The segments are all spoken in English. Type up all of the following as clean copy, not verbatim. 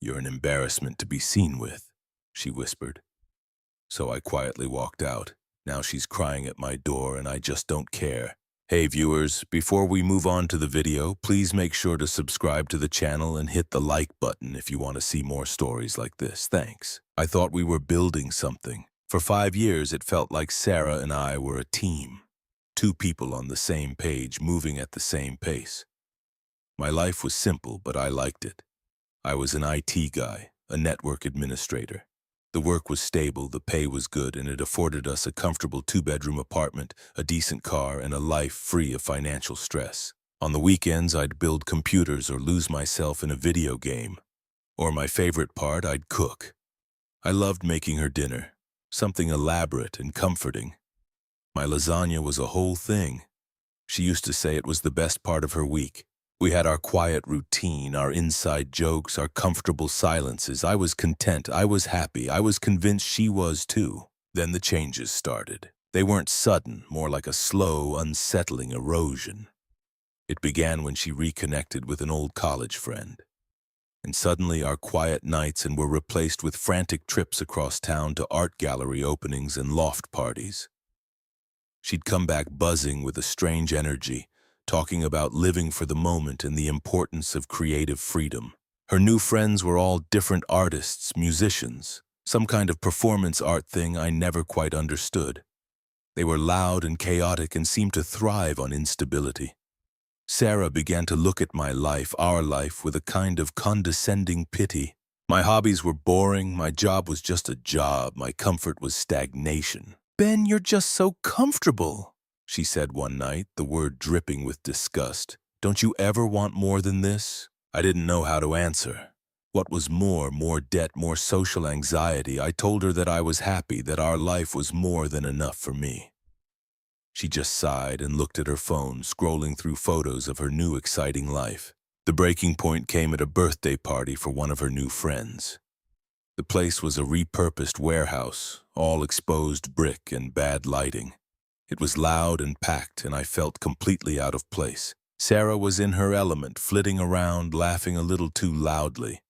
"You're an embarrassment to be seen with," she whispered. So I quietly walked out. Now she's crying at my door and I just don't care. Hey viewers, before we move on to the video, please make sure to subscribe to the channel and hit the like button if you want to see more stories like this. Thanks. I thought we were building something. For 5 years, it felt like Sarah and I were a team. Two people on the same page, moving at the same pace. My life was simple, but I liked it. I was an IT guy, a network administrator. The work was stable, the pay was good, and it afforded us a comfortable 2-bedroom apartment, a decent car, and a life free of financial stress. On the weekends, I'd build computers or lose myself in a video game. Or my favorite part, I'd cook. I loved making her dinner, something elaborate and comforting. My lasagna was a whole thing. She used to say it was the best part of her week. We had our quiet routine, our inside jokes, our comfortable silences. I was content, I was happy, I was convinced she was too. Then the changes started. They weren't sudden, more like a slow, unsettling erosion. It began when she reconnected with an old college friend. And suddenly our quiet nights were replaced with frantic trips across town to art gallery openings and loft parties. She'd come back buzzing with a strange energy, talking about living for the moment and the importance of creative freedom. Her new friends were all different artists, musicians, some kind of performance art thing I never quite understood. They were loud and chaotic and seemed to thrive on instability. Sarah began to look at my life, our life, with a kind of condescending pity. My hobbies were boring, my job was just a job, my comfort was stagnation. "Ben, you're just so comfortable," she said one night, the word dripping with disgust. "Don't you ever want more than this?" I didn't know how to answer. What was more debt, more social anxiety? I told her that I was happy, that our life was more than enough for me. She just sighed and looked at her phone, scrolling through photos of her new exciting life. The breaking point came at a birthday party for one of her new friends. The place was a repurposed warehouse, all exposed brick and bad lighting. It was loud and packed, and I felt completely out of place. Sarah was in her element, flitting around, laughing a little too loudly.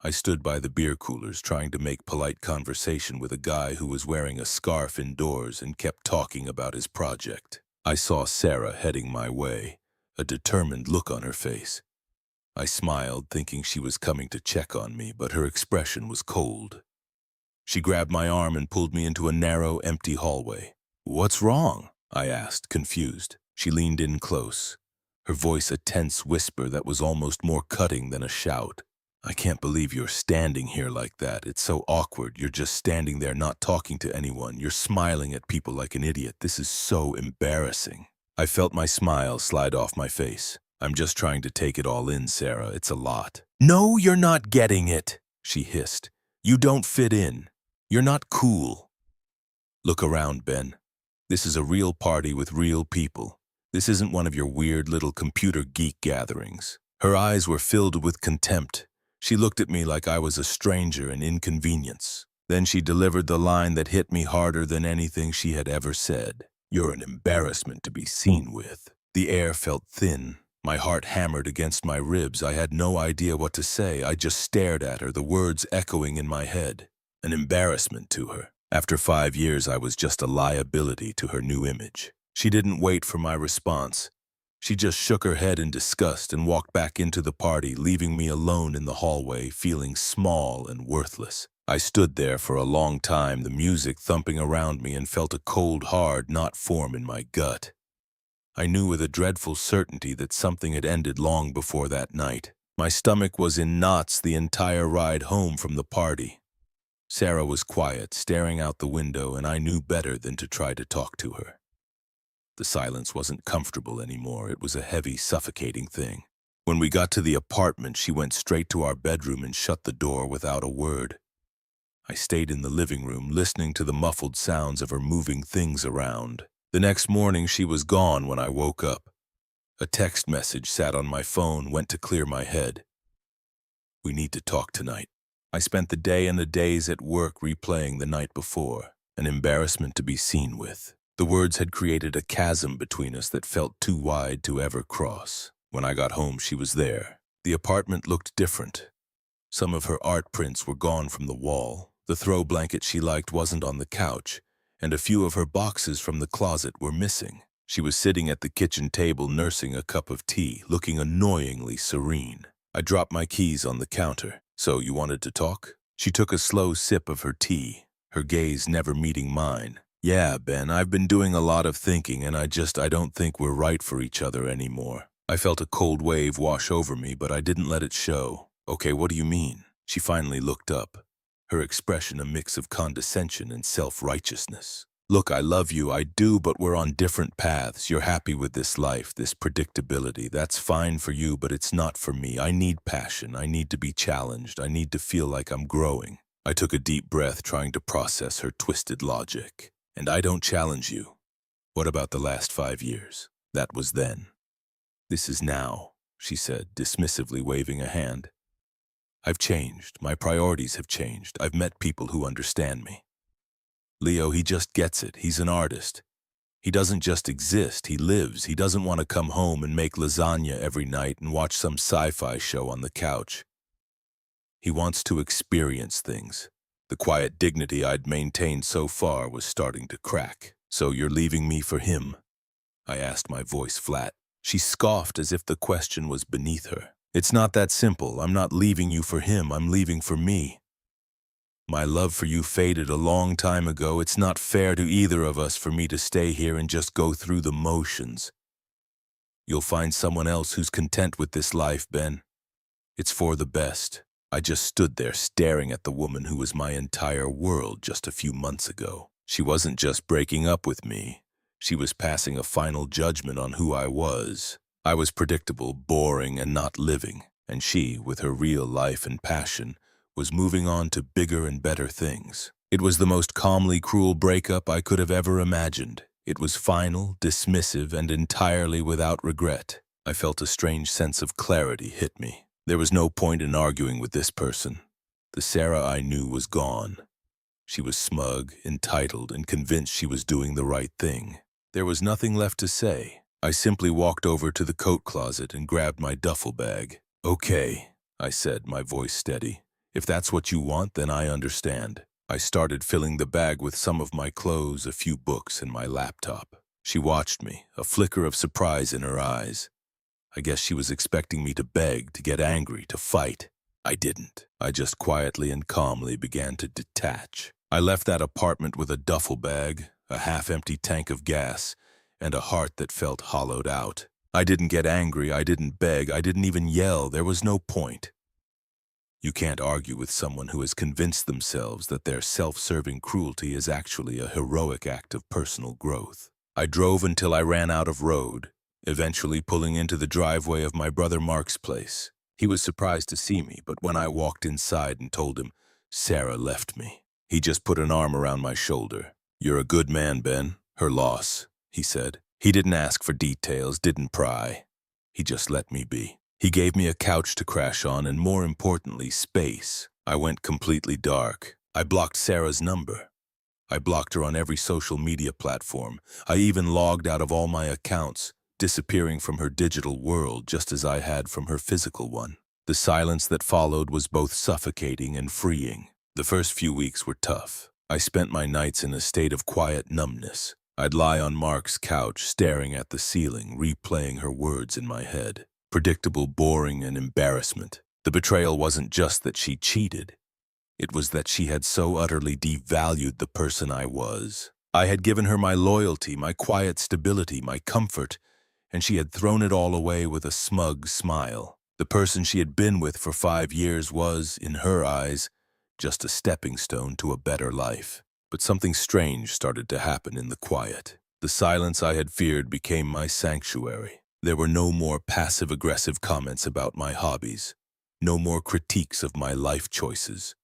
I stood by the beer coolers, trying to make polite conversation with a guy who was wearing a scarf indoors and kept talking about his project. I saw Sarah heading my way, a determined look on her face. I smiled, thinking she was coming to check on me, but her expression was cold. She grabbed my arm and pulled me into a narrow, empty hallway. "What's wrong?" I asked, confused. She leaned in close, her voice a tense whisper that was almost more cutting than a shout. "I can't believe you're standing here like that. It's so awkward. You're just standing there not talking to anyone. You're smiling at people like an idiot. This is so embarrassing." I felt my smile slide off my face. "I'm just trying to take it all in, Sarah. It's a lot." "No, you're not getting it," she hissed. "You don't fit in. You're not cool. Look around, Ben. This is a real party with real people. This isn't one of your weird little computer geek gatherings." Her eyes were filled with contempt. She looked at me like I was a stranger and inconvenience. Then she delivered the line that hit me harder than anything she had ever said. "You're an embarrassment to be seen with." The air felt thin. My heart hammered against my ribs. I had no idea what to say. I just stared at her, the words echoing in my head. An embarrassment to her. After 5 years, I was just a liability to her new image. She didn't wait for my response. She just shook her head in disgust and walked back into the party, leaving me alone in the hallway, feeling small and worthless. I stood there for a long time, the music thumping around me, and felt a cold, hard knot form in my gut. I knew with a dreadful certainty that something had ended long before that night. My stomach was in knots the entire ride home from the party. Sarah was quiet, staring out the window, and I knew better than to try to talk to her. The silence wasn't comfortable anymore. It was a heavy, suffocating thing. When we got to the apartment, she went straight to our bedroom and shut the door without a word. I stayed in the living room, listening to the muffled sounds of her moving things around. The next morning, she was gone when I woke up. A text message sat on my phone, went to clear my head. "We need to talk tonight." I spent the day and the days at work replaying the night before. An embarrassment to be seen with. The words had created a chasm between us that felt too wide to ever cross. When I got home, she was there. The apartment looked different. Some of her art prints were gone from the wall. The throw blanket she liked wasn't on the couch, and a few of her boxes from the closet were missing. She was sitting at the kitchen table nursing a cup of tea, looking annoyingly serene. I dropped my keys on the counter. "So you wanted to talk?" She took a slow sip of her tea, her gaze never meeting mine. "Yeah, Ben, I've been doing a lot of thinking, and I don't think we're right for each other anymore." I felt a cold wave wash over me, but I didn't let it show. "Okay, what do you mean?" She finally looked up, her expression a mix of condescension and self-righteousness. "Look, I love you, I do, but we're on different paths. You're happy with this life, this predictability. That's fine for you, but it's not for me. I need passion. I need to be challenged. I need to feel like I'm growing." I took a deep breath, trying to process her twisted logic. "And I don't challenge you. What about the last 5 years? That was then. This is now," she said, dismissively waving a hand. "I've changed. My priorities have changed. I've met people who understand me. Leo, he just gets it. He's an artist. He doesn't just exist, he lives. He doesn't want to come home and make lasagna every night and watch some sci-fi show on the couch. He wants to experience things." The quiet dignity I'd maintained so far was starting to crack. "So you're leaving me for him?" I asked, my voice flat. She scoffed as if the question was beneath her. "It's not that simple. I'm not leaving you for him. I'm leaving for me. My love for you faded a long time ago. It's not fair to either of us for me to stay here and just go through the motions. You'll find someone else who's content with this life, Ben. It's for the best." I just stood there staring at the woman who was my entire world just a few months ago. She wasn't just breaking up with me. She was passing a final judgment on who I was. I was predictable, boring, and not living. And she, with her real life and passion, was moving on to bigger and better things. It was the most calmly cruel breakup I could have ever imagined. It was final, dismissive, and entirely without regret. I felt a strange sense of clarity hit me. There was no point in arguing with this person. The Sarah I knew was gone. She was smug, entitled, and convinced she was doing the right thing. There was nothing left to say. I simply walked over to the coat closet and grabbed my duffel bag. "Okay," I said, my voice steady. "If that's what you want, then I understand." I started filling the bag with some of my clothes, a few books, and my laptop. She watched me, a flicker of surprise in her eyes. I guess she was expecting me to beg, to get angry, to fight. I didn't. I just quietly and calmly began to detach. I left that apartment with a duffel bag, a half-empty tank of gas, and a heart that felt hollowed out. I didn't get angry, I didn't beg, I didn't even yell. There was no point. You can't argue with someone who has convinced themselves that their self-serving cruelty is actually a heroic act of personal growth. I drove until I ran out of road, eventually pulling into the driveway of my brother Mark's place. He was surprised to see me, but when I walked inside and told him, Sarah left me, he just put an arm around my shoulder. "You're a good man, Ben. Her loss," he said. He didn't ask for details, didn't pry. He just let me be. He gave me a couch to crash on and, more importantly, space. I went completely dark. I blocked Sarah's number. I blocked her on every social media platform. I even logged out of all my accounts, disappearing from her digital world just as I had from her physical one. The silence that followed was both suffocating and freeing. The first few weeks were tough. I spent my nights in a state of quiet numbness. I'd lie on Mark's couch, staring at the ceiling, replaying her words in my head. Predictable, boring, and embarrassment. The betrayal wasn't just that she cheated. It was that she had so utterly devalued the person I was. I had given her my loyalty, my quiet stability, my comfort, and she had thrown it all away with a smug smile. The person she had been with for 5 years was, in her eyes, just a stepping stone to a better life. But something strange started to happen in the quiet. The silence I had feared became my sanctuary. There were no more passive-aggressive comments about my hobbies, no more critiques of my life choices.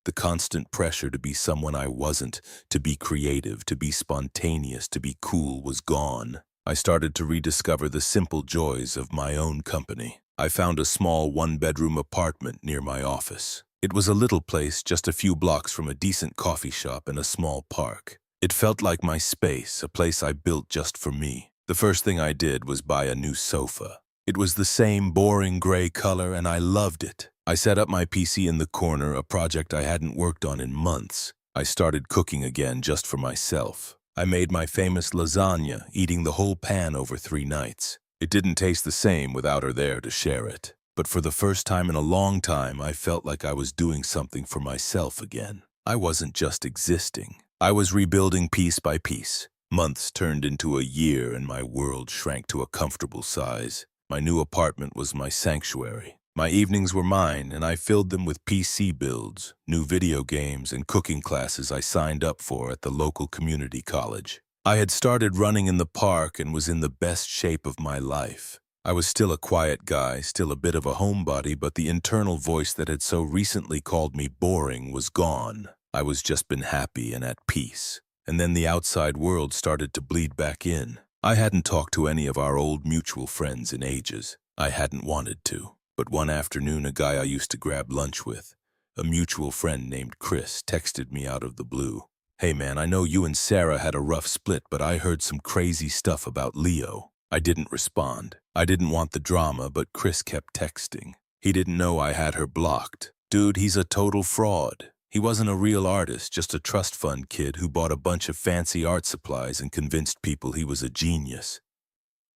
The constant pressure to be someone I wasn't, to be creative, to be spontaneous, to be cool was gone. I started to rediscover the simple joys of my own company. I found a small one-bedroom apartment near my office. It was a little place just a few blocks from a decent coffee shop and a small park. It felt like my space, a place I built just for me. The first thing I did was buy a new sofa. It was the same boring gray color, and I loved it. I set up my PC in the corner, a project I hadn't worked on in months. I started cooking again just for myself. I made my famous lasagna, eating the whole pan over 3 nights. It didn't taste the same without her there to share it. But for the first time in a long time, I felt like I was doing something for myself again. I wasn't just existing. I was rebuilding piece by piece. Months turned into a year, and my world shrank to a comfortable size. My new apartment was my sanctuary. My evenings were mine, and I filled them with PC builds, new video games, and cooking classes I signed up for at the local community college. I had started running in the park and was in the best shape of my life. I was still a quiet guy, still a bit of a homebody, but the internal voice that had so recently called me boring was gone. I was just been happy and at peace. And then the outside world started to bleed back in. I hadn't talked to any of our old mutual friends in ages. I hadn't wanted to. But one afternoon, a guy I used to grab lunch with, a mutual friend named Chris, texted me out of the blue. "Hey man, I know you and Sarah had a rough split, but I heard some crazy stuff about Leo." I didn't respond. I didn't want the drama, but Chris kept texting. He didn't know I had her blocked. Dude, he's a total fraud. He wasn't a real artist, just a trust fund kid who bought a bunch of fancy art supplies and convinced people he was a genius.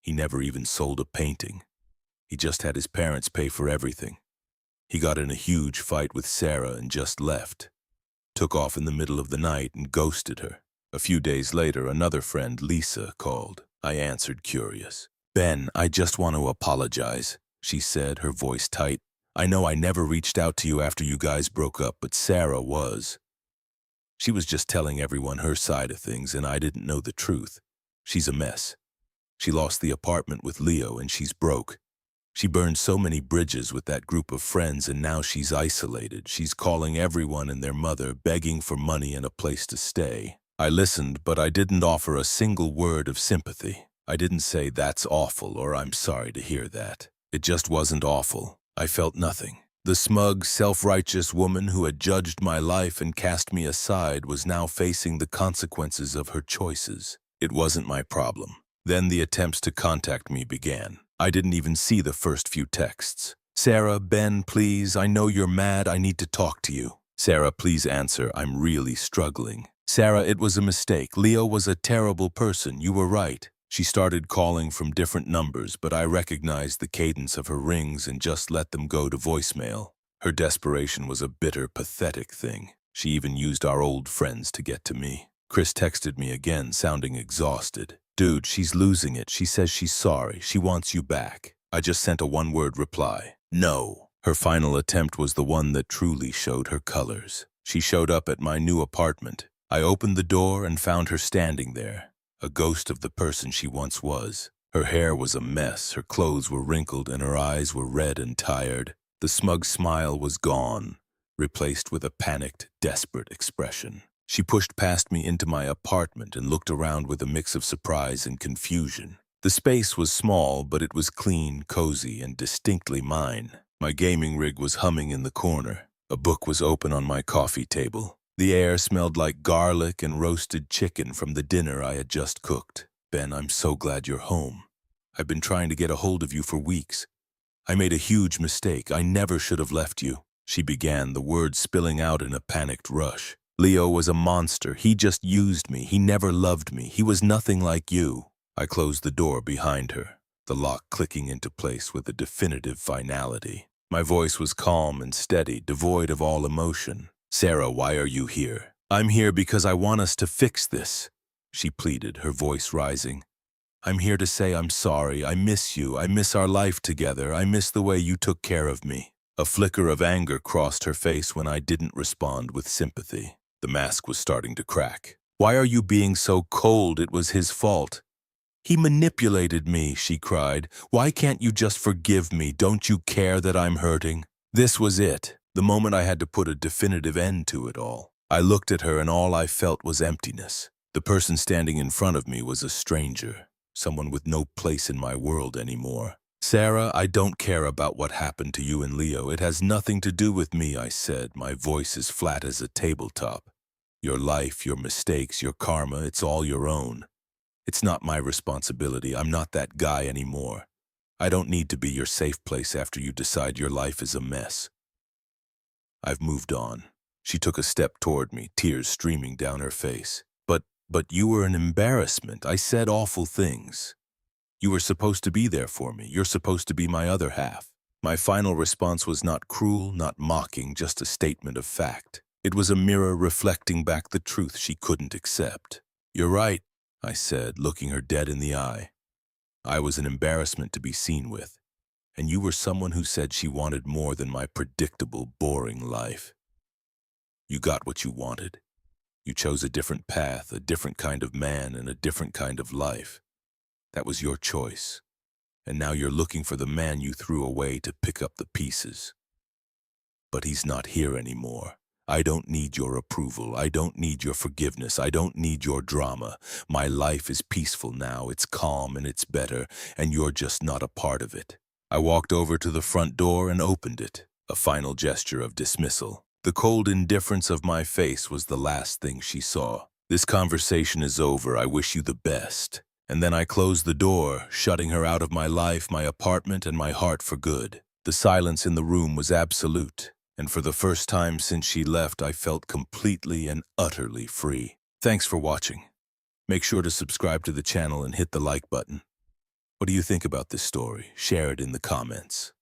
He never even sold a painting. He just had his parents pay for everything. He got in a huge fight with Sarah and just left. Took off in the middle of the night and ghosted her. A few days later, another friend, Lisa, called. I answered, curious. "Ben, I just want to apologize," she said, her voice tight. "I know I never reached out to you after you guys broke up, but Sarah was. She was just telling everyone her side of things, and I didn't know the truth. She's a mess. She lost the apartment with Leo, and she's broke. She burned so many bridges with that group of friends, and now she's isolated. She's calling everyone and their mother, begging for money and a place to stay." I listened, but I didn't offer a single word of sympathy. I didn't say, "That's awful," or "I'm sorry to hear that." It just wasn't awful. I felt nothing. The smug, self-righteous woman who had judged my life and cast me aside was now facing the consequences of her choices. It wasn't my problem. Then the attempts to contact me began. I didn't even see the first few texts. "Sarah, Ben, please, I know you're mad. I need to talk to you." "Sarah, please answer. I'm really struggling." "Sarah, it was a mistake. Leo was a terrible person. You were right." She started calling from different numbers, but I recognized the cadence of her rings and just let them go to voicemail. Her desperation was a bitter, pathetic thing. She even used our old friends to get to me. Chris texted me again, sounding exhausted. "Dude, she's losing it. She says she's sorry. She wants you back." I just sent a one-word reply. "No." Her final attempt was the one that truly showed her colors. She showed up at my new apartment. I opened the door and found her standing there, a ghost of the person she once was. Her hair was a mess, her clothes were wrinkled, and her eyes were red and tired. The smug smile was gone, replaced with a panicked, desperate expression. She pushed past me into my apartment and looked around with a mix of surprise and confusion. The space was small, but it was clean, cozy, and distinctly mine. My gaming rig was humming in the corner. A book was open on my coffee table. The air smelled like garlic and roasted chicken from the dinner I had just cooked. "Ben, I'm so glad you're home. I've been trying to get a hold of you for weeks. I made a huge mistake. I never should have left you," she began, the words spilling out in a panicked rush. "Leo was a monster. He just used me. He never loved me. He was nothing like you." I closed the door behind her, the lock clicking into place with a definitive finality. My voice was calm and steady, devoid of all emotion. "Sarah, why are you here?" "I'm here because I want us to fix this," she pleaded, her voice rising. "I'm here to say I'm sorry. I miss you. I miss our life together. I miss the way you took care of me." A flicker of anger crossed her face when I didn't respond with sympathy. The mask was starting to crack. "Why are you being so cold? It was his fault." "He manipulated me," she cried. "Why can't you just forgive me? Don't you care that I'm hurting?" This was it, the moment I had to put a definitive end to it all. I looked at her and all I felt was emptiness. The person standing in front of me was a stranger, someone with no place in my world anymore. "Sarah, I don't care about what happened to you and Leo. It has nothing to do with me," I said, my voice as flat as a tabletop. "Your life, your mistakes, your karma, it's all your own. It's not my responsibility. I'm not that guy anymore. I don't need to be your safe place after you decide your life is a mess. I've moved on. She took a step toward me, tears streaming down her face. But you were an embarrassment. I said awful things. You were supposed to be there for me. You're supposed to be my other half. My final response was not cruel, not mocking, just a statement of fact. It was a mirror reflecting back the truth she couldn't accept. You're right, I said, looking her dead in the eye. I was an embarrassment to be seen with, and you were someone who said she wanted more than my predictable, boring life. You got what you wanted. You chose a different path, a different kind of man, and a different kind of life. That was your choice. And now you're looking for the man you threw away to pick up the pieces. But he's not here anymore. I don't need your approval. I don't need your forgiveness. I don't need your drama. My life is peaceful now. It's calm and it's better, and you're just not a part of it. I walked over to the front door and opened it, a final gesture of dismissal. The cold indifference of my face was the last thing she saw. This conversation is over. I wish you the best. And then I closed the door, shutting her out of my life, my apartment, and my heart for good. The silence in the room was absolute, and for the first time since she left, I felt completely and utterly free. Thanks for watching. Make sure to subscribe to the channel and hit the like button. What do you think about this story? Share it in the comments.